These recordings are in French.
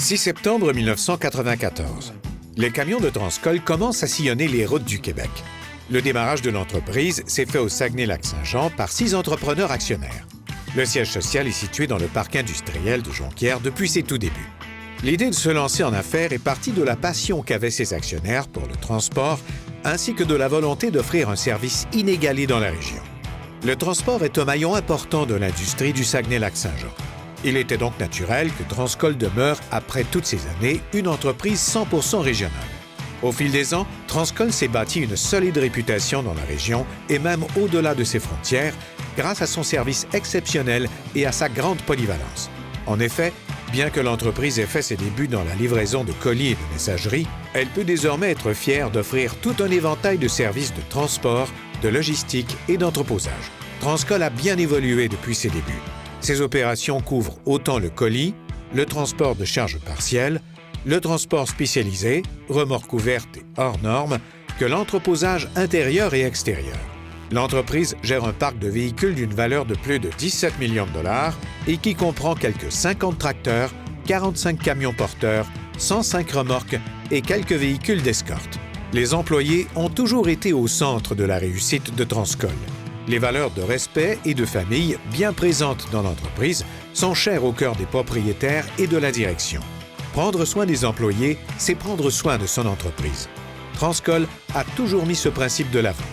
6 septembre 1994. Les camions de Transcol commencent à sillonner les routes du Québec. Le démarrage de l'entreprise s'est fait au Saguenay-Lac-Saint-Jean par 6 entrepreneurs actionnaires. Le siège social est situé dans le parc industriel de Jonquière depuis ses tout débuts. L'idée de se lancer en affaires est partie de la passion qu'avaient ces actionnaires pour le transport, ainsi que de la volonté d'offrir un service inégalé dans la région. Le transport est un maillon important de l'industrie du Saguenay-Lac-Saint-Jean. Il était donc naturel que Transcol demeure, après toutes ces années, une entreprise 100% régionale. Au fil des ans, Transcol s'est bâti une solide réputation dans la région et même au-delà de ses frontières, grâce à son service exceptionnel et à sa grande polyvalence. En effet, bien que l'entreprise ait fait ses débuts dans la livraison de colis et de messagerie, elle peut désormais être fière d'offrir tout un éventail de services de transport, de logistique et d'entreposage. Transcol a bien évolué depuis ses débuts. Ses opérations couvrent autant le colis, le transport de charges partielles, le transport spécialisé, remorques ouvertes et hors normes, que l'entreposage intérieur et extérieur. L'entreprise gère un parc de véhicules d'une valeur de plus de 17 millions de dollars et qui comprend quelques 50 tracteurs, 45 camions porteurs, 105 remorques et quelques véhicules d'escorte. Les employés ont toujours été au centre de la réussite de Transcol. Les valeurs de respect et de famille, bien présentes dans l'entreprise, sont chères au cœur des propriétaires et de la direction. Prendre soin des employés, c'est prendre soin de son entreprise. Transcol a toujours mis ce principe de l'avant.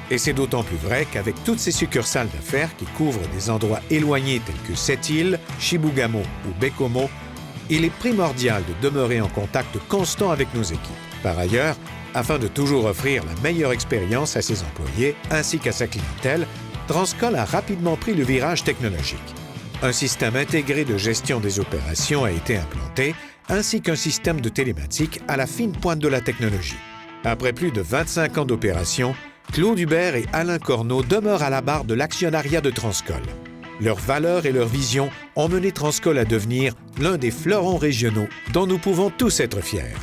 Et c'est d'autant plus vrai qu'avec toutes ces succursales d'affaires qui couvrent des endroits éloignés tels que Sept-Îles, Chibougamau ou Bécomo, il est primordial de demeurer en contact constant avec nos équipes. Par ailleurs, afin de toujours offrir la meilleure expérience à ses employés ainsi qu'à sa clientèle, Transcol a rapidement pris le virage technologique. Un système intégré de gestion des opérations a été implanté, ainsi qu'un système de télématique à la fine pointe de la technologie. Après plus de 25 ans d'opération, Claude Hubert et Alain Corneau demeurent à la barre de l'actionnariat de Transcol. Leurs valeurs et leur vision ont mené Transcol à devenir l'un des fleurons régionaux dont nous pouvons tous être fiers.